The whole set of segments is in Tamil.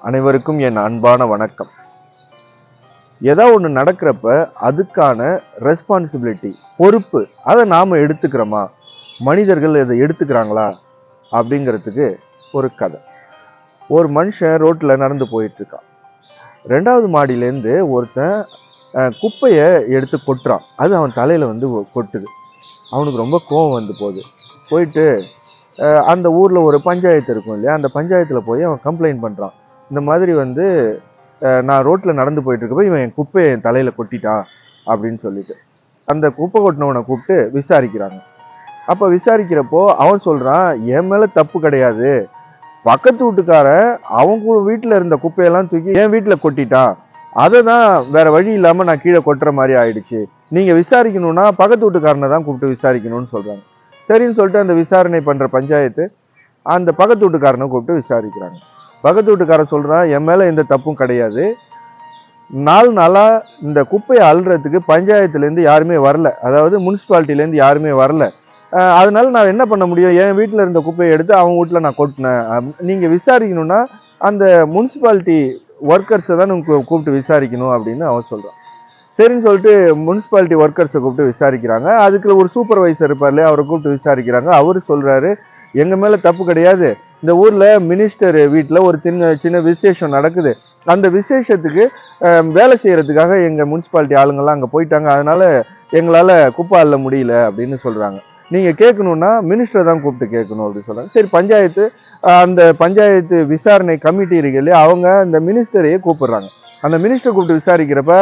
அனைவருக்கும் என் அன்பான வணக்கம். ஏதோ ஒன்று நடக்கிறப்ப அதுக்கான ரெஸ்பான்சிபிலிட்டி, பொறுப்பு அதை நாம் எடுத்துக்கிறோமா, மனிதர்கள் இதை எடுத்துக்கிறாங்களா அப்படிங்கிறதுக்கு ஒரு கதை. ஒரு மனுஷன் ரோட்டில் நடந்து போயிட்டுருக்கான். 2வது மாடியிலேருந்து ஒருத்தன் குப்பையை எடுத்து கொட்டுறான். அது அவன் தலையில் கொட்டுது. அவனுக்கு ரொம்ப கோபம் போயிட்டு அந்த ஊரில் ஒரு பஞ்சாயத்து இருக்கும் இல்லையா, அந்த பஞ்சாயத்தில் போய் அவன் கம்ப்ளைண்ட் பண்ணுறான். இந்த மாதிரி நான் ரோட்டில் நடந்து போயிட்டுருக்கப்போ இவன் என் குப்பையை என் தலையில் கொட்டிட்டான் அப்படின்னு சொல்லிட்டு அந்த குப்பை கொட்டினவனை கூப்பிட்டு விசாரிக்கிறாங்க. அப்போ விசாரிக்கிறப்போ அவன் சொல்கிறான், என் மேலே தப்பு கிடையாது, பக்கத்து வீட்டுக்காரன் அவங்க வீட்டில் இருந்த குப்பையெல்லாம் தூக்கி என் வீட்டில் கொட்டிட்டான், அதை தான் வேற வழி இல்லாமல் நான் கீழே கொட்டுற மாதிரி ஆயிடுச்சு, நீங்கள் விசாரிக்கணும்னா பக்கத்து வீட்டுக்காரனை தான் கூப்பிட்டு விசாரிக்கணும்னு சொல்கிறாங்க. சரின்னு சொல்லிட்டு அந்த விசாரணை பண்ணுற பஞ்சாயத்து அந்த பக்கத்து வீட்டுக்காரனை கூப்பிட்டு விசாரிக்கிறாங்க. பக்கத்து வீட்டுக்காரன் சொல்கிறான், என் மேலே எந்த தப்பும் கிடையாது, 4 நாளாக இந்த குப்பையை அள்ளுறதுக்கு பஞ்சாயத்துலேருந்து யாருமே வரல, அதாவது முனிசிபாலிட்டிலேருந்து யாருமே வரல, அதனால நான் என்ன பண்ண முடியும், என் வீட்டில் இருந்த குப்பையை எடுத்து அவங்க வீட்டில் நான் கொட்டினேன், நீங்கள் விசாரிக்கணும்னா அந்த முனிசிபாலிட்டி ஒர்க்கர்ஸை தான் கூப்பிட்டு விசாரிக்கணும் அப்படின்னு அவன் சொல்கிறான். சரின்னு சொல்லிட்டு முனிசிபாலிட்டி ஒர்க்கர்ஸை கூப்பிட்டு விசாரிக்கிறாங்க. அதுக்கு ஒரு சூப்பர்வைசர் இருப்பார் இல்லையா, அவரை கூப்பிட்டு விசாரிக்கிறாங்க. அவர் சொல்கிறாரு, எங்கள் மேலே தப்பு கிடையாது, இந்த ஊரில் மினிஸ்டர் வீட்டில் ஒரு சின்ன விசேஷம் நடக்குது, அந்த விசேஷத்துக்கு வேலை செய்கிறதுக்காக எங்கள் முனிசிபாலிட்டி ஆளுங்கள்லாம் அங்கே போயிட்டாங்க, அதனால் எங்களால் குப்பை அள்ள முடியல அப்படின்னு சொல்கிறாங்க. நீங்கள் கேட்கணுன்னா மினிஸ்டரை தான் கூப்பிட்டு கேட்கணும் அப்படின்னு சொல்கிறாங்க. சரி, அந்த பஞ்சாயத்து விசாரணை கமிட்டி இருக்கு இல்லையா, அவங்க அந்த மினிஸ்டரையே கூப்பிடுறாங்க. அந்த மினிஸ்டர் கூப்பிட்டு விசாரிக்கிறப்ப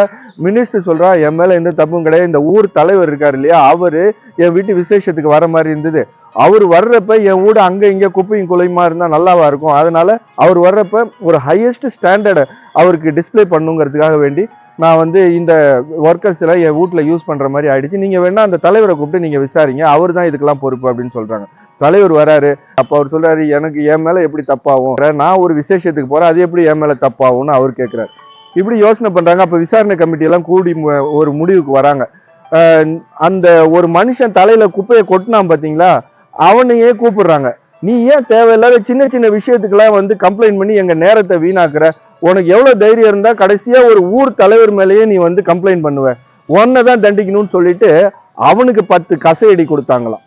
மினிஸ்டர் சொல்கிறா, என் மேலே எந்த தப்பும் கிடையாது, இந்த ஊர் தலைவர் இருக்கார் இல்லையா, அவர் என் வீட்டு விசேஷத்துக்கு வர மாதிரி இருந்தது, அவர் வர்றப்ப என் வீடு அங்கே இங்கே குப்பையும் குலையுமா இருந்தால் நல்லாவா இருக்கும், அதனால அவர் வர்றப்ப ஒரு ஹையஸ்ட் ஸ்டாண்டர்டை அவருக்கு டிஸ்பிளே பண்ணுங்கிறதுக்காக வேண்டி நான் இந்த ஒர்க்கர்ஸ் எல்லாம் என் வீட்டில் யூஸ் பண்ணுற மாதிரி ஆயிடுச்சு, நீங்கள் வேணா அந்த தலைவரை கூப்பிட்டு நீங்கள் விசாரிங்க, அவர் தான் இதுக்கெல்லாம் பொறுப்பு அப்படின்னு சொல்கிறாங்க. தலைவர் வராரு. அப்போ அவர் சொல்கிறாரு, எனக்கு என் மேலே எப்படி தப்பாகும், நான் ஒரு விசேஷத்துக்கு போகிறேன், அது எப்படி என் மேலே தப்பாகும்னு அவர் கேட்குறாரு. இப்படி யோசனை பண்ணுறாங்க. அப்போ விசாரணை கமிட்டியெல்லாம் கூடி ஒரு முடிவுக்கு வராங்க. அந்த ஒரு மனுஷன் தலையில் குப்பையை கொட்டினான் பார்த்தீங்களா, அவனையே கூப்பிடுறாங்க. நீ ஏன் தேவையில்லாத சின்ன சின்ன விஷயத்துக்கெல்லாம் கம்ப்ளைண்ட் பண்ணி எங்கள் நேரத்தை வீணாக்குற, உனக்கு எவ்வளோ தைரியம் இருந்தால் கடைசியாக ஒரு ஊர் தலைவர் மேலேயே நீ கம்ப்ளைண்ட் பண்ணுவ, உன்னை தான் தண்டிக்கணும்னு சொல்லிட்டு அவனுக்கு 10 கசையடி கொடுத்தாங்களாம்.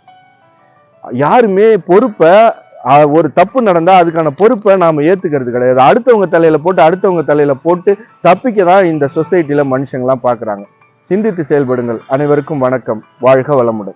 யாருமே பொறுப்பை, ஒரு தப்பு நடந்தா அதுக்கான பொறுப்பை நாம ஏத்துக்கிறது கிடையாது, அடுத்தவங்க தலையில போட்டு தப்பிக்க தான் இந்த சொசைட்டில மனுஷங்களாம் பாக்குறாங்க. சிந்தித்து செயல்படுங்கள். அனைவருக்கும் வணக்கம். வாழ்க வளமுடன்.